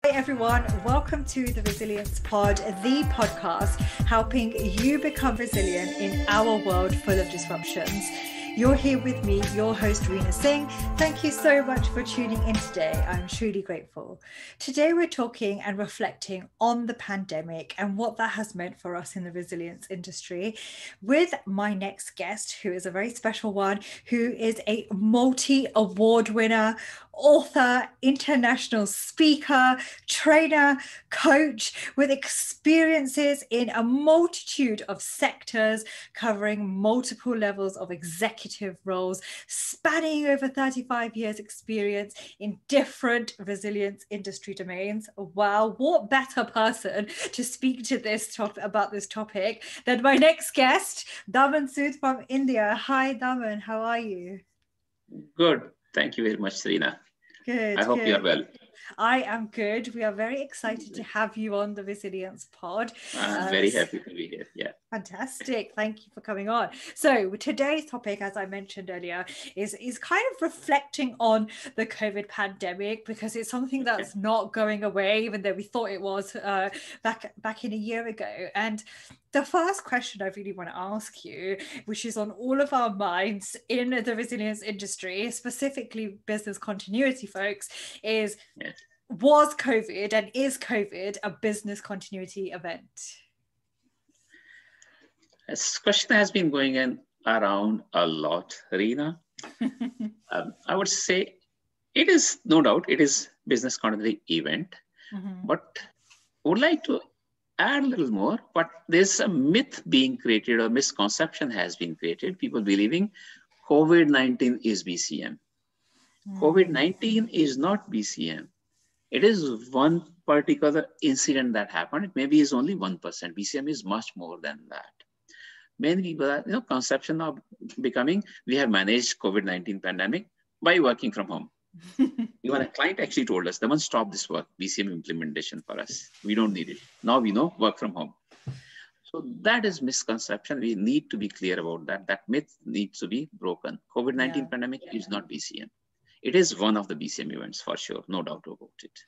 Hi everyone, welcome to the Resilience Pod, the podcast helping you become resilient in our world full of disruptions. You're here with me, your host, Reena Singh. Thank you so much for tuning in today. I'm truly grateful. Today, we're talking and reflecting on the pandemic and what that has meant for us in the resilience industry with my next guest, who is a very special one, who is a multi-award winner, author, international speaker, trainer, coach with experiences in a multitude of sectors, covering multiple levels of executive roles, spanning over 35 years experience in different resilience industry domains. Wow, what better person to speak to about this topic than my next guest, Daman Sood from India. Hi Daman, how are you? Good. Thank you very much, Serena. Good, I hope you are well. I am good. We are very excited to have you on the Resilience Pod. I'm very happy to be here. Yeah. Fantastic. Thank you for coming on. So today's topic, as I mentioned earlier, is kind of reflecting on the COVID pandemic, because it's something that's not going away, even though we thought it was back in a year ago. And the first question I really want to ask you, which is on all of our minds in the resilience industry, specifically business continuity folks, is was COVID and is COVID a business continuity event? This question has been going in around a lot, Reena. I would say it is, no doubt, it is business continuity event, but I would like to add a little more. But there's a myth being created, or misconception has been created. People believing COVID-19 is BCM. COVID-19 is not BCM. It is one particular incident that happened. It maybe is only 1%. BCM is much more than that. Many people are, conception of becoming, we have managed COVID-19 pandemic by working from home. Even a client actually told us, Daman, stop this work, BCM implementation for us. We don't need it. Now we know work from home. So that is misconception. We need to be clear about that. That myth needs to be broken. COVID-19 pandemic is not BCM. It is one of the BCM events for sure, no doubt about it.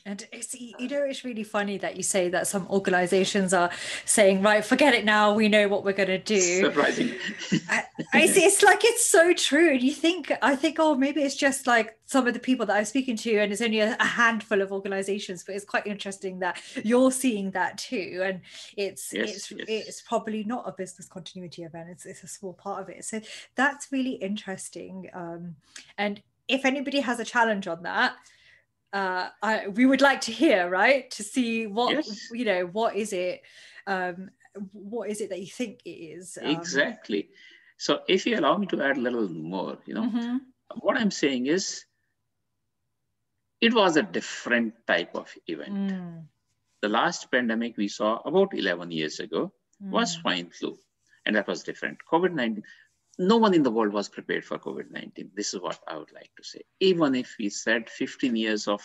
And it's really funny that you say that some organizations are saying, right, forget it now, we know what we're going to do. Surprising. I see, it's so true. And I think, oh, maybe it's just like some of the people that I'm speaking to, and it's only a handful of organizations, but it's quite interesting that you're seeing that too. And it's probably not a business continuity event. It's a small part of it. So that's really interesting. And if anybody has a challenge on that, we would like to hear, right, to see what what is it that you think it is. Exactly. So if you allow me to add a little more, what I'm saying is it was a different type of event. The last pandemic we saw about 11 years ago was swine flu, and that was different. COVID-19, no one in the world was prepared for COVID-19. This is what I would like to say. Even if we said 15 years of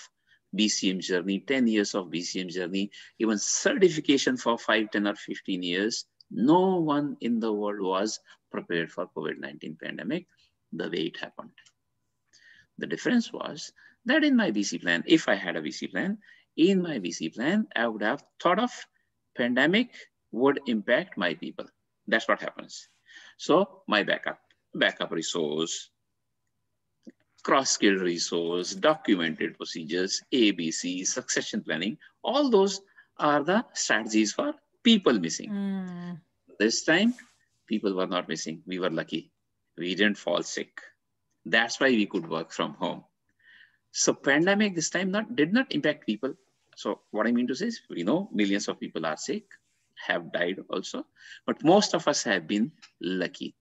BCM journey, 10 years of BCM journey, even certification for 5, 10 or 15 years, no one in the world was prepared for COVID-19 pandemic the way it happened. The difference was that in my BC plan, if I had a BC plan, in my BC plan, I would have thought of pandemic would impact my people. That's what happens. So my backup resource, cross-skilled resource, documented procedures, ABC, succession planning, all those are the strategies for people missing. This time, people were not missing. We were lucky. We didn't fall sick. That's why we could work from home. So pandemic this time did not impact people. So what I mean to say is, millions of people are sick, have died also, but most of us have been lucky,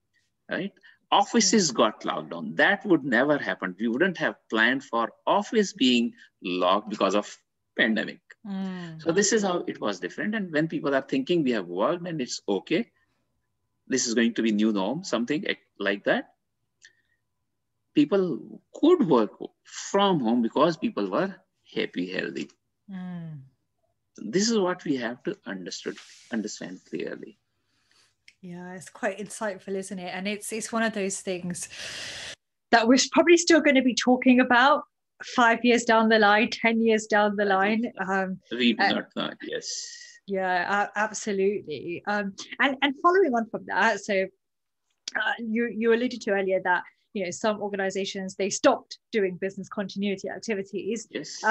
right? Offices got locked down. That would never happen. We wouldn't have planned for office being locked because of pandemic. So this is how it was different. And when people are thinking we have worked and it's okay, this is going to be new norm, something like that, people could work from home because people were happy, healthy. This is what we have to understand clearly. Yeah, it's quite insightful, isn't it? And it's one of those things that we're probably still going to be talking about 5 years down the line, 10 years down the line. We do not know. Yes. Yeah, absolutely. And following on from that, so you alluded to earlier that some organizations, they stopped doing business continuity activities. Yes.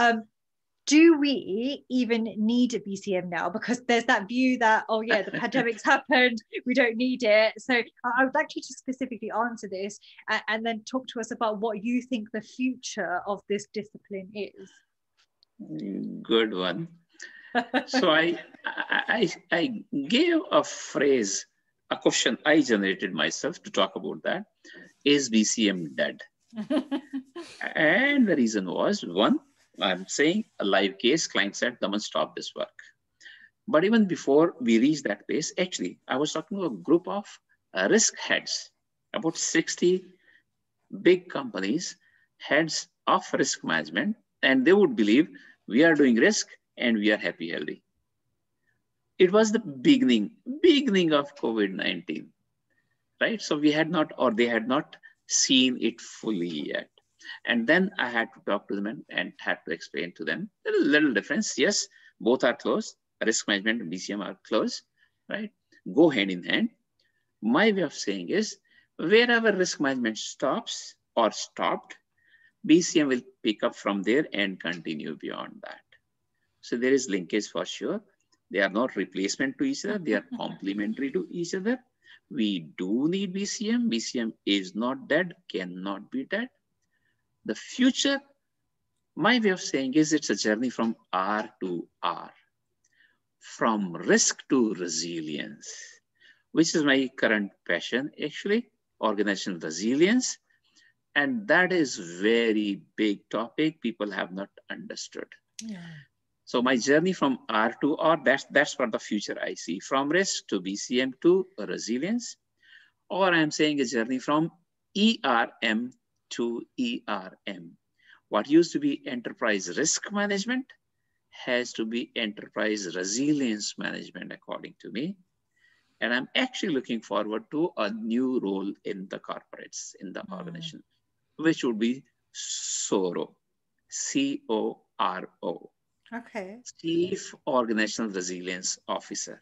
Do we even need a BCM now? Because there's that view that, oh yeah, the pandemic's happened, we don't need it. So I would like you to specifically answer this and then talk to us about what you think the future of this discipline is. Good one. So I gave a phrase, a question I generated myself to talk about that. Is BCM dead? And the reason was, one, I'm saying a live case, client said, Daman, stop this work. But even before we reached that place, actually, I was talking to a group of risk heads, about 60 big companies, heads of risk management, and they would believe we are doing risk and we are happy, healthy. It was the beginning of COVID-19, right? So we had not, or they had not seen it fully yet. And then I had to talk to them and had to explain to them a little difference. Yes, both are close. Risk management and BCM are close, right? Go hand in hand. My way of saying is, wherever risk management stops or stopped, BCM will pick up from there and continue beyond that. So there is linkage for sure. They are not replacement to each other. They are complementary to each other. We do need BCM. BCM is not dead, cannot be dead. The future, my way of saying is, it's a journey from R to R, from risk to resilience, which is my current passion, actually, organizational resilience. And that is very big topic people have not understood. Yeah. So my journey from R to R, that's what the future I see, from risk to BCM to resilience, or I'm saying a journey from ERM to ERM. What used to be enterprise risk management has to be enterprise resilience management, according to me. And I'm actually looking forward to a new role in the corporates, in the organization, which would be CORO, C-O-R-O. Okay. Chief Organizational Resilience Officer.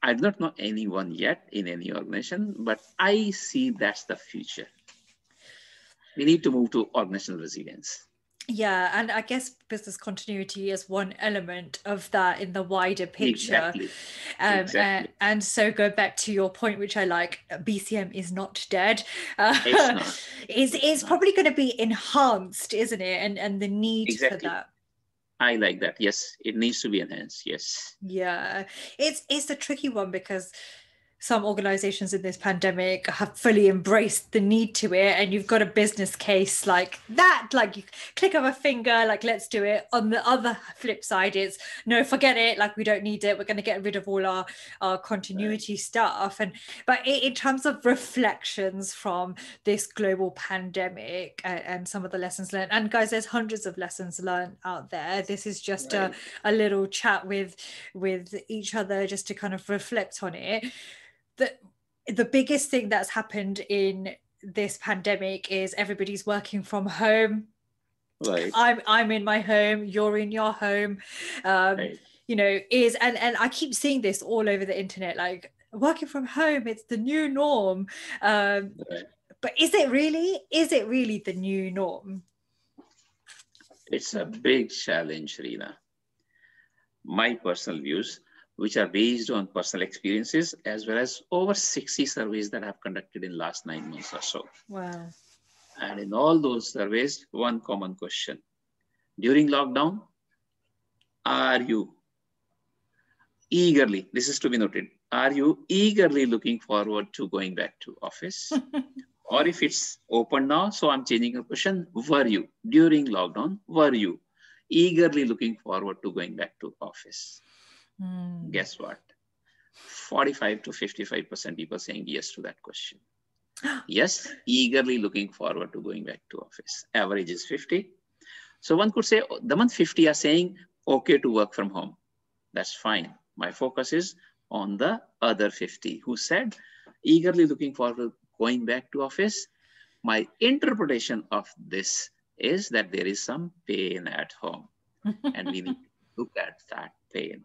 I do not know anyone yet in any organization, but I see that's the future. We need to move to organizational resilience. Yeah, and I guess business continuity is one element of that in the wider picture. Exactly. And so go back to your point, which I like, BCM is not dead. It's not. It's probably going to be enhanced, isn't it? And the need for that. I like that. Yes, it needs to be enhanced. Yes. Yeah, it's a tricky one because some organizations in this pandemic have fully embraced the need to it, and you've got a business case like that, like you click of a finger, like let's do it. On the other flip side, it's no, forget it, like we don't need it, we're going to get rid of all our continuity stuff. But in terms of reflections from this global pandemic and some of the lessons learned, and guys, there's hundreds of lessons learned out there. This is just a little chat with each other just to kind of reflect on it. The biggest thing that's happened in this pandemic is everybody's working from home. Right. I'm in my home, you're in your home. You know, and I keep seeing this all over the internet, like working from home, it's the new norm. But is it really the new norm? It's a big challenge, Reena. My personal views, which are based on personal experiences, as well as over 60 surveys that I've conducted in the last 9 months or so. Wow. And in all those surveys, one common question. During lockdown, are you eagerly, this is to be noted, are you eagerly looking forward to going back to office? Or if it's open now, so I'm changing the question, were you, during lockdown, were you eagerly looking forward to going back to office? Guess what? 45 to 55% people saying yes to that question. Yes, eagerly looking forward to going back to office. Average is 50. So one could say, the month 50 are saying, okay to work from home. That's fine. My focus is on the other 50 who said, eagerly looking forward to going back to office. My interpretation of this is that there is some pain at home, and we need to look at that pain.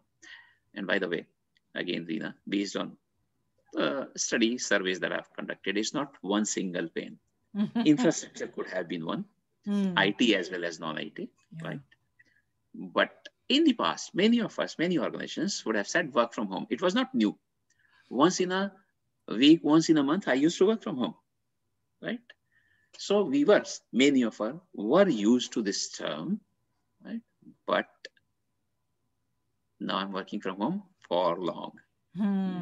And by the way, again, Reena, based on study surveys that I've conducted, it's not one single pain. Infrastructure could have been one, IT as well as non-IT, right? But in the past, many of us, many organizations would have said work from home. It was not new. Once in a week, once in a month, I used to work from home, right? So many of us were used to this term, right? But now I'm working from home for long,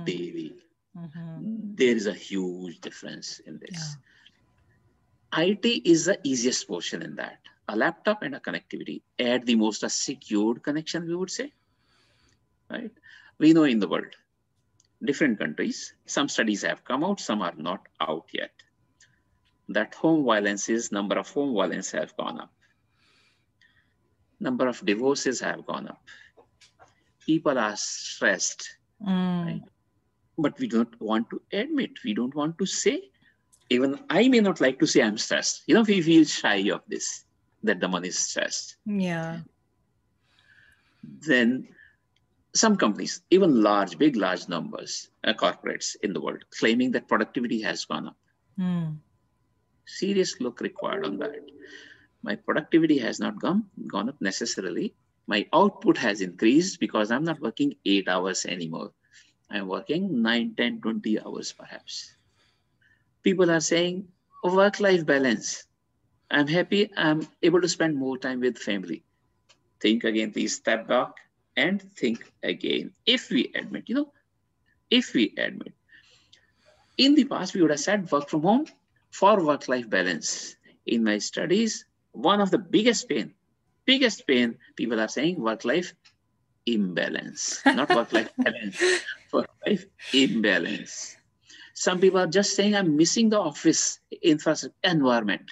daily. There is a huge difference in this. IT is the easiest portion in that. A laptop and a connectivity, at the most a secured connection, we would say, right? We know in the world, different countries, some studies have come out, some are not out yet, that number of home violence have gone up. Number of divorces have gone up. People are stressed, right? But we don't want to admit, we don't want to say. Even I may not like to say I'm stressed. You know, we feel shy of this, that the money is stressed. Yeah. Then some companies, even big, large numbers, corporates in the world, claiming that productivity has gone up. Serious look required on that. My productivity has not gone up necessarily. My output has increased because I'm not working 8 hours anymore. I'm working 9, 10, 20 hours perhaps. People are saying work-life balance. I'm happy. I'm able to spend more time with family. Think again, please step back and think again. If we admit, in the past, we would have said work from home for work-life balance. In my studies, one of the biggest pain, people are saying work-life imbalance, not work-life balance, work-life imbalance. Some people are just saying, I'm missing the office infrastructure environment.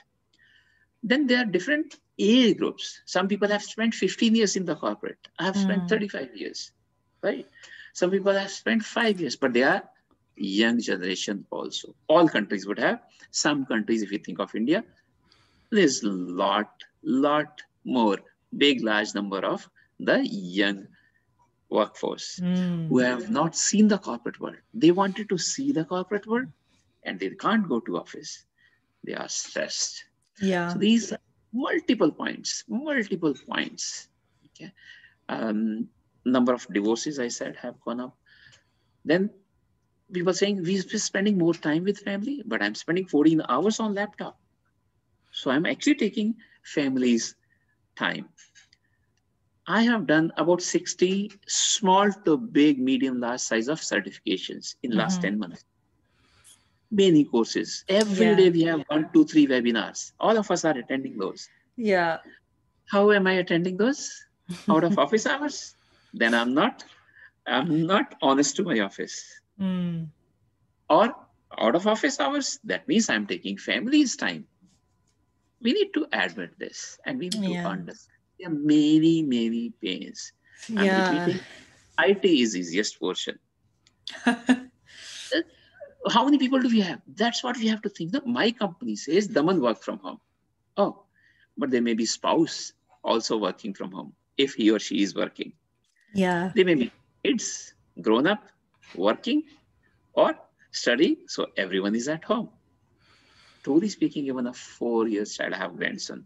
Then there are different age groups. Some people have spent 15 years in the corporate. I have spent 35 years, right? Some people have spent 5 years, but they are young generation also. All countries would have. Some countries, if you think of India, there's lot more, large number of the young workforce who have not seen the corporate world. They wanted to see the corporate world and they can't go to office. They are stressed. Yeah. So these are multiple points. Okay. Number of divorces, I said, have gone up. Then people saying we're spending more time with family, but I'm spending 14 hours on laptop. So I'm actually taking family's time. I have done about 60 small to big, medium, large size of certifications in last 10 months. Many courses. Every day we have 1, 2, 3 webinars. All of us are attending those. Yeah. How am I attending those? Out of office hours? Then I'm not honest to my office. Or out of office hours, that means I'm taking family's time. We need to admit this and we need to understand. There are many pains. I'm repeating, IT is easiest portion. How many people do we have? That's what we have to think. My company says Daman work from home. Oh, but there may be spouse also working from home if he or she is working. Yeah. They may be kids, grown up, working or studying. So everyone is at home. Truly speaking, even a 4-year child, I have grandson.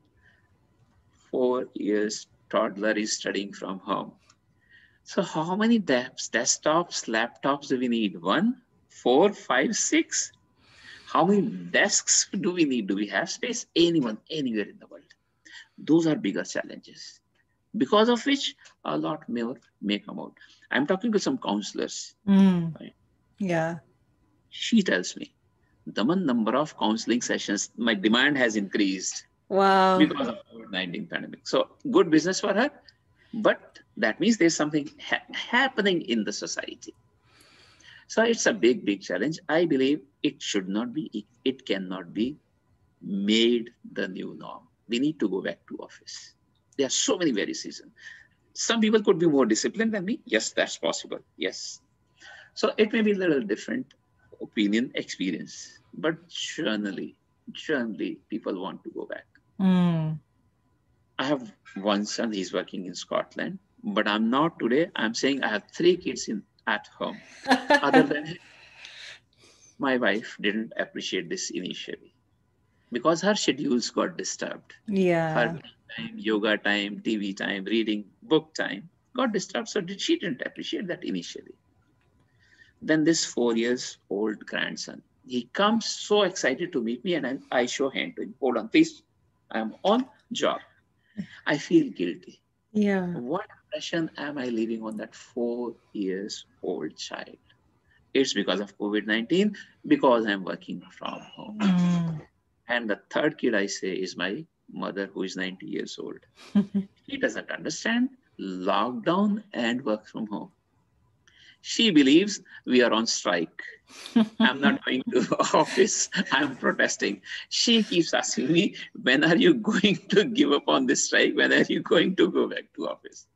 4 years toddler is studying from home. So how many desktops, laptops do we need? 1, 4, 5, 6? How many desks do we need? Do we have space? Anyone, anywhere in the world. Those are bigger challenges, because of which a lot more may come out. I'm talking to some counselors. Right? Yeah. She tells me, the number of counseling sessions, my demand has increased. Wow. Because of COVID-19 pandemic. So good business for her, but that means there's something happening in the society. So it's a big challenge. I believe it cannot be made the new norm. We need to go back to office. There are so many various reasons. Some people could be more disciplined than me. Yes, that's possible. Yes. So it may be a little different opinion, experience, but generally people want to go back. I have one son, he's working in Scotland, but I'm not today. I'm saying I have 3 kids at home. Other than him, my wife didn't appreciate this initially because her schedules got disturbed. Her Yeah. me time, yoga time, TV time, reading book time got disturbed. So she didn't appreciate that initially. Then this 4 years old grandson, he comes so excited to meet me, and I show hand to him. Hold on, please. I'm on job. I feel guilty. Yeah. What impression am I leaving on that 4 years old child? It's because of COVID-19, because I'm working from home. Mm. And the third kid I say is my mother, who is 90 years old. She doesn't understand lockdown and work from home. She believes we are on strike. I'm not going to office. I'm protesting. She keeps asking me, when are you going to give up on this strike? When are you going to go back to office?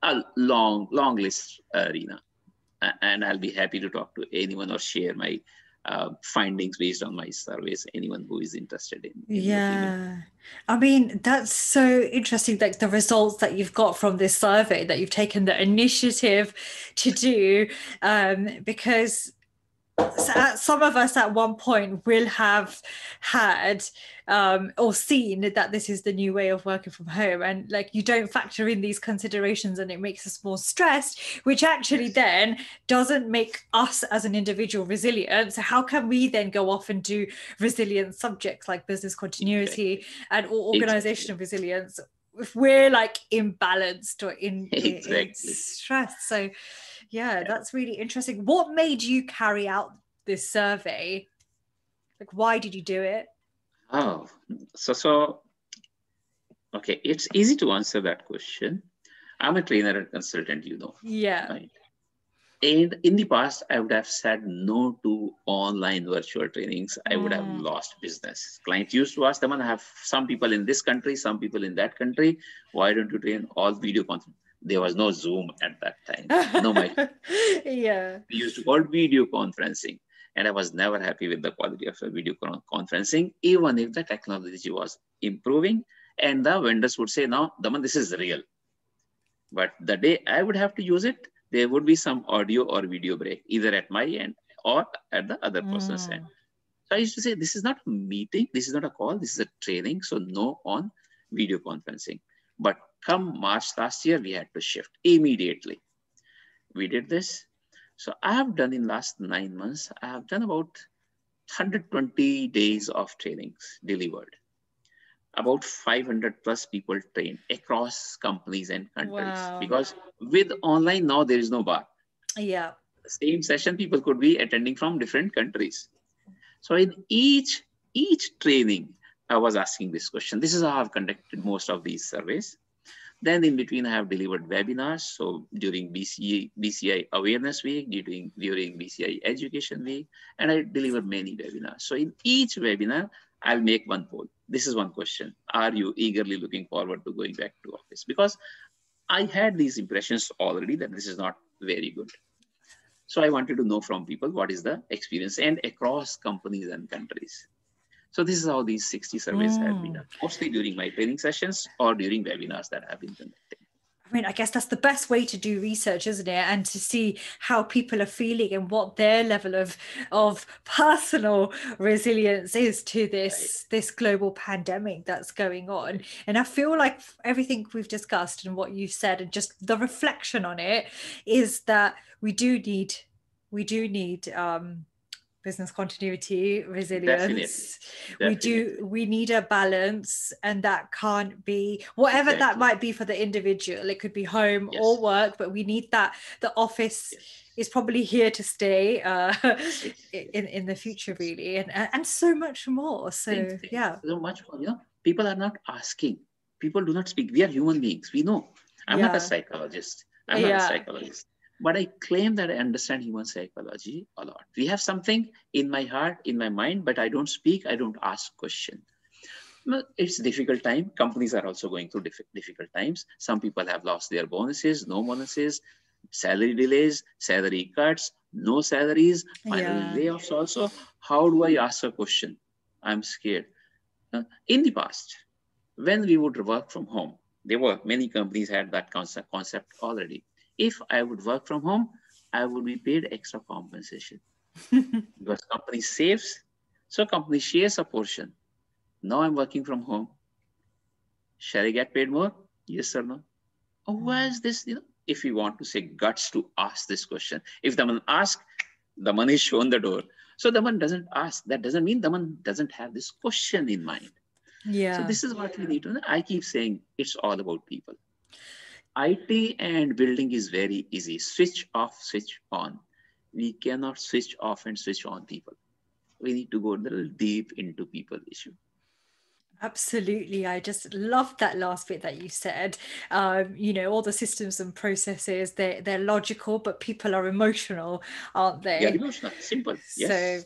A long list, Reena. And I'll be happy to talk to anyone or share my findings based on my surveys. Anyone who is interested in looking into. Yeah. I mean, that's so interesting, like the results that you've got from this survey that you've taken the initiative to do, because some of us at one point will have had or seen that this is the new way of working from home, and like you don't factor in these considerations and it makes us more stressed, which actually then doesn't make us as an individual resilient. So how can we then go off and do resilient subjects like business continuity Exactly. and Exactly. organizational resilience if we're like imbalanced or in Exactly. stress? So yeah, Yeah. that's really interesting. What made you carry out this survey? Like, why did you do it? Oh, so okay, it's easy to answer that question. I'm a trainer and consultant, Yeah. right? And in the past, I would have said no to online virtual trainings. I would have Mm. lost business. Clients used to ask them, I have some people in this country, some people in that country. Why don't you train all video conference? There was no Zoom at that time. No, Yeah. we used to call it video conferencing. And I was never happy with the quality of the video conferencing, even if the technology was improving. And the vendors would say, no, Daman, this is real. But the day I would have to use it, there would be some audio or video break, either at my end or at the other person's end. Mm. So I used to say, this is not a meeting, this is not a call, this is a training. So no on video conferencing. But come March last year, we had to shift immediately. We did this. So I have done in last 9 months, I have done about 120 days of trainings delivered. About 500 plus people trained across companies and countries. Wow. Because with online now, there is no bar. Yeah. The same session, people could be attending from different countries. So in each training, I was asking this question. This is how I've conducted most of these surveys. Then in between, I have delivered webinars. So during BCI Awareness Week, during BCI Education Week, and I deliver many webinars. So in each webinar, I'll make one poll. This is one question. Are you eagerly looking forward to going back to office? Because I had these impressions already that this is not very good. So I wanted to know from people what is the experience and across companies and countries. So this is how these 60 surveys have been done, mostly during my training sessions or during webinars that I have been conducting. I mean, I guess that's the best way to do research, isn't it? And to see how people are feeling and what their level of personal resilience is to this global pandemic that's going on. Right. And I feel like everything we've discussed and what you've said and just the reflection on it is that we do need business continuity, resilience. Definitely. We need a balance, and that can't be whatever that might be for the individual. It could be home or work, but we need that. The office is probably here to stay in the future, really, and so much more. So so much more. People are not asking. People do not speak. We are human beings. We know. I'm not a psychologist. But I claim that I understand human psychology a lot. We have something in my heart, in my mind, but I don't speak, I don't ask questions. It's a difficult time. Companies are also going through difficult times. Some people have lost their bonuses, no bonuses, salary delays, salary cuts, no salaries, finally layoffs also. How do I ask a question? I'm scared. In the past, when we would work from home, there were many companies had that concept already. If I would work from home, I would be paid extra compensation because company saves, so company shares a portion. Now I'm working from home. Shall I get paid more? Yes or no? Oh, why is this? If you want to say guts to ask this question, if the man asks, the man is shown the door. So the man doesn't ask. That doesn't mean the man doesn't have this question in mind. So this is what we need to know. I keep saying it's all about people. IT and building is very easy. Switch off, switch on. We cannot switch off and switch on people. We need to go a little deep into people issue. Absolutely. I just love that last bit that you said. All the systems and processes, they're logical, but people are emotional, aren't they? Yeah, emotional, simple. Yes. So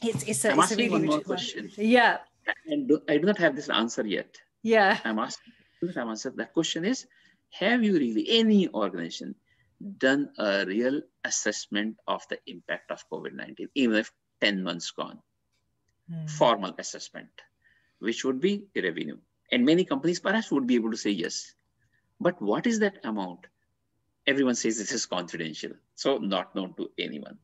it's a asking really one more good question. Yeah. And I do not have this answer yet. Yeah. I'm asking, I'm answer. That question is, have you really, any organization, done a real assessment of the impact of COVID-19, even if 10 months gone? Formal assessment, which would be revenue. And many companies perhaps would be able to say yes. But what is that amount? Everyone says this is confidential, so not known to anyone.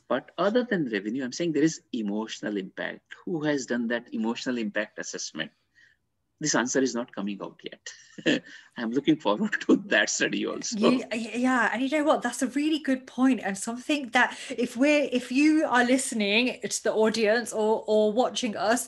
But other than revenue, I'm saying there is emotional impact. Who has done that emotional impact assessment? This answer is not coming out yet. I'm looking forward to that study also. Yeah, and you know what? That's a really good point, and something that if you are listening to the audience or watching us,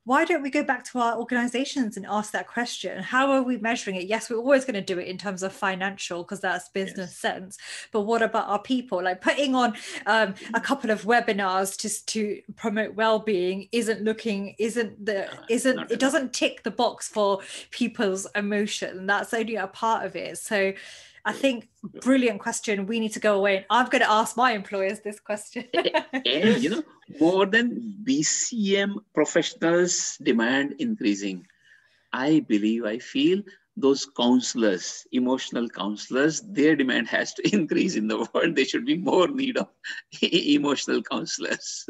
why don't we go back to our organizations and ask that question? How are we measuring it? Yes, we're always going to do it in terms of financial because that's business sense. But what about our people? Like putting on a couple of webinars just to promote well-being it doesn't tick the box for people's emotion. That's only a part of it. So I think brilliant question. We need to go away. And I'm going to ask my employers this question. And more than BCM professionals demand increasing. I feel those counselors, emotional counselors, their demand has to increase in the world. There should be more need of emotional counselors.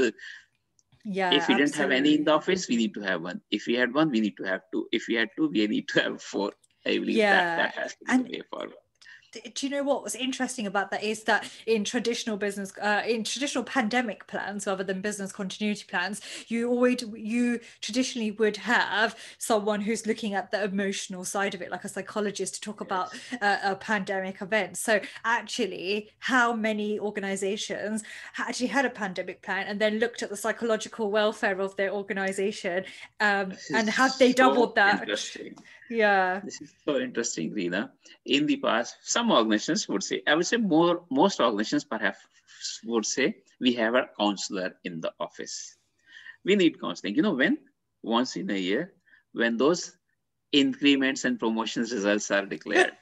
Yeah. If we didn't have any in the office, we need to have one. If we had one, we need to have two. If we had two, we need to have four. I believe that has to be the way forward. Do you know what was interesting about that is that in traditional pandemic plans rather than business continuity plans, you traditionally would have someone who's looking at the emotional side of it, like a psychologist, to talk about a pandemic event. So actually, how many organizations actually had a pandemic plan and then looked at the psychological welfare of their organization, and have they doubled that? Yeah, this is so interesting, Reena. In the past, some organizations would say, I would say most organizations perhaps would say, we have a counselor in the office. We need counseling. When? Once in a year, when those increments and promotions results are declared,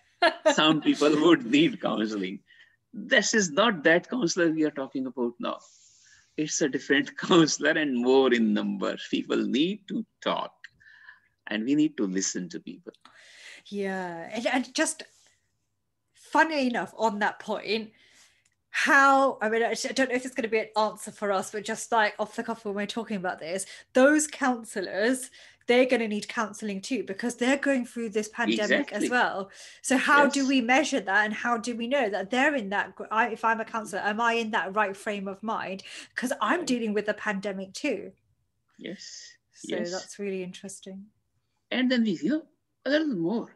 some people would need counseling. This is not that counselor we are talking about now. It's a different counselor and more in number. People need to talk. And we need to listen to people. Yeah. And just funny enough, on that point, I don't know if it's going to be an answer for us, but just like off the cuff when we're talking about this, those counselors, they're going to need counseling too, because they're going through this pandemic as well. So how do we measure that, and how do we know that they're in that? If I'm a counselor, am I in that right frame of mind? Because I'm dealing with the pandemic too. Yes. So that's really interesting. And then we hear a little more.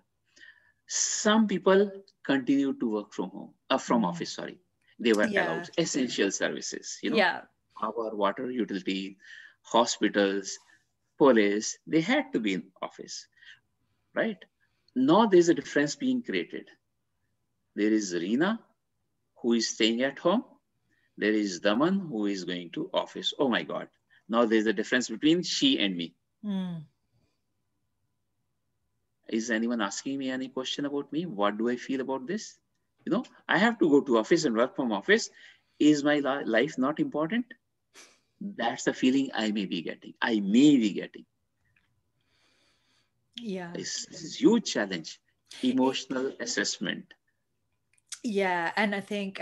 Some people continue to work from home, from office, sorry. They were allowed essential services, power, water, utility, hospitals, police, they had to be in office, right? Now there's a difference being created. There is Reena, who is staying at home. There is Daman, who is going to office. Oh my God. Now there's a difference between she and me. Is anyone asking me any question about me? What do I feel about this? I have to go to office and work from office. Is my life not important? That's the feeling I may be getting. Yeah. This is a huge challenge. Emotional assessment. Yeah. And I think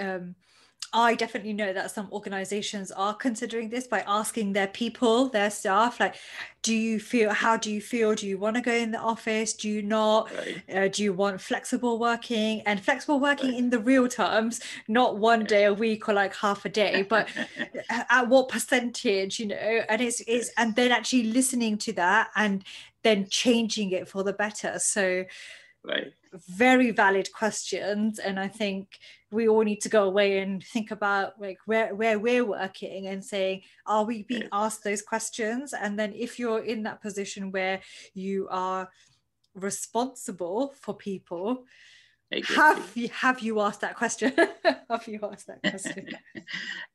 I definitely know that some organizations are considering this by asking their people, their staff, like, how do you feel? Do you want to go in the office? Do you not? Right. Do you want flexible working? And flexible working Right. in the real terms, not one day a week or like half a day, but at what percentage, and it's Yes. and then actually listening to that and then changing it for the better. So Right. very valid questions, and I think we all need to go away and think about like where we're working and saying, are we being Yes. asked those questions? And then if you're in that position where you are responsible for people, Exactly. have you asked that question? Have you asked that question?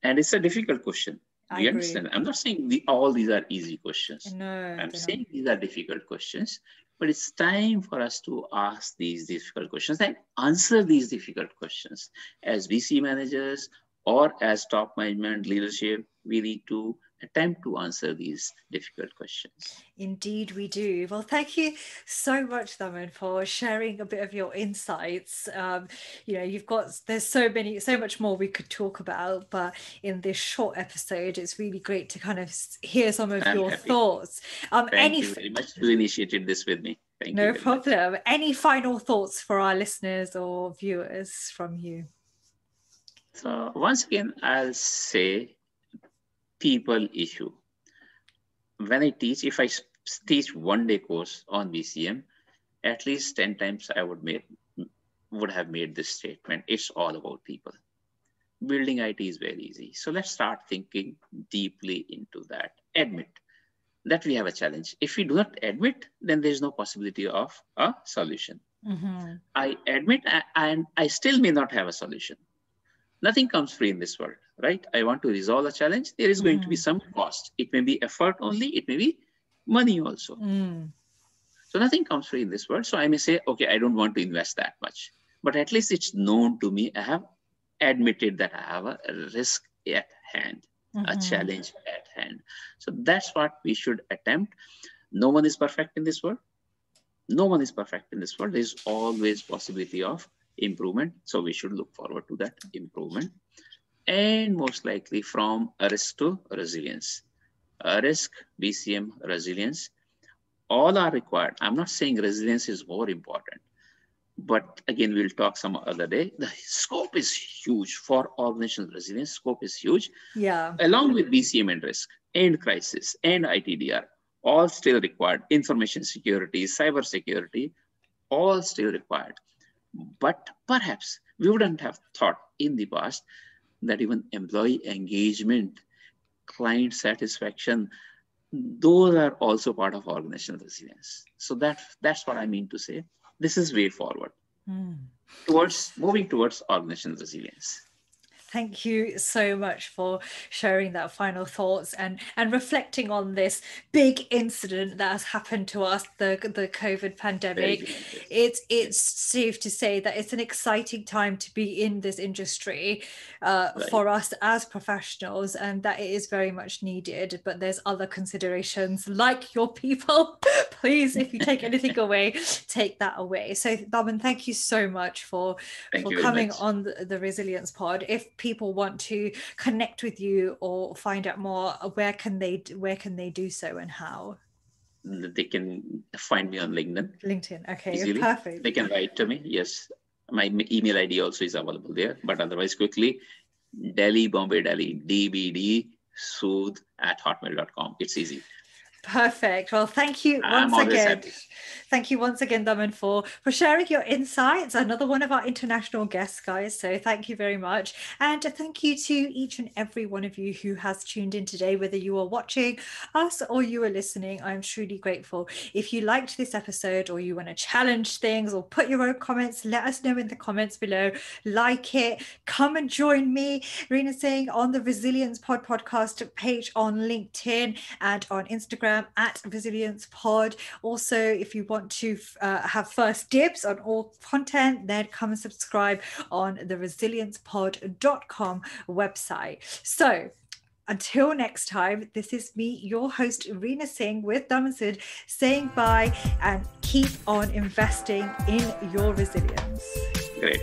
And it's a difficult question. I Do you agree. understand? I'm not saying all these are easy questions. No, I'm they're saying not. these are difficult questions, but it's time for us to ask these difficult questions and answer these difficult questions. As VC managers or as top management leadership, we need to attempt to answer these difficult questions. Indeed, we do. Well, thank you so much, Daman, for sharing a bit of your insights. There's so much more we could talk about, but in this short episode, it's really great to kind of hear some of I'm your happy. thoughts. Thank you very much who initiated this with me. Thank you No very much. problem. Any final thoughts for our listeners or viewers from you? So once again, I'll say people issue. When I teach, if I teach 1 day course on BCM, at least 10 times I would have made this statement. It's all about people. Building IT is very easy. So let's start thinking deeply into that. Admit that we have a challenge. If we do not admit, then there's no possibility of a solution. Mm-hmm. I admit, and I still may not have a solution. Nothing comes free in this world, right? I want to resolve a challenge. There is going to be some cost. It may be effort only. It may be money also. So nothing comes free in this world. So I may say, okay, I don't want to invest that much, but at least it's known to me. I have admitted that I have a risk at hand, a challenge at hand. So that's what we should attempt. No one is perfect in this world. No one is perfect in this world. There's always possibility of improvement. So we should look forward to that improvement. And most likely from a risk to resilience. A risk, BCM, resilience, all are required. I'm not saying resilience is more important, but again, we'll talk some other day. The scope is huge for organizational resilience. Scope is huge. Yeah. Along with BCM and risk and crisis and ITDR, all still required. Information security, cyber security, all still required. But perhaps we wouldn't have thought in the past that even employee engagement, client satisfaction, those are also part of organizational resilience. So that's what I mean to say. This is way forward towards moving towards organizational resilience. Thank you so much for sharing that final thoughts and reflecting on this big incident that has happened to us, the COVID pandemic. It's safe to say that it's an exciting time to be in this industry for us as professionals, and that it is very much needed. But there's other considerations like your people. Please, if you take anything away, take that away. So Daman, thank you so much for coming on the Resilience Pod. If people want to connect with you or find out more, where can they do so and how? They can find me on LinkedIn. Okay, easily. Perfect. They can write to me. Yes, my email ID also is available there. But otherwise, quickly, Delhi, Bombay, Delhi, DBD Sood @hotmail.com. It's easy. Perfect. Well, thank you once again. Happy. Thank you once again, Daman, for sharing your insights. Another one of our international guests, guys. So thank you very much. And thank you to each and every one of you who has tuned in today, whether you are watching us or you are listening. I'm truly grateful. If you liked this episode or you want to challenge things or put your own comments, let us know in the comments below. Like it. Come and join me, Reena Singh, on the Resilience Pod podcast page on LinkedIn and on Instagram @Resilience Pod. Also, if you want to have first dibs on all content, then come and subscribe on the resiliencepod.com website. So until next time, this is me, your host, Reena Singh, with Daman Sood, saying bye and keep on investing in your resilience. Great.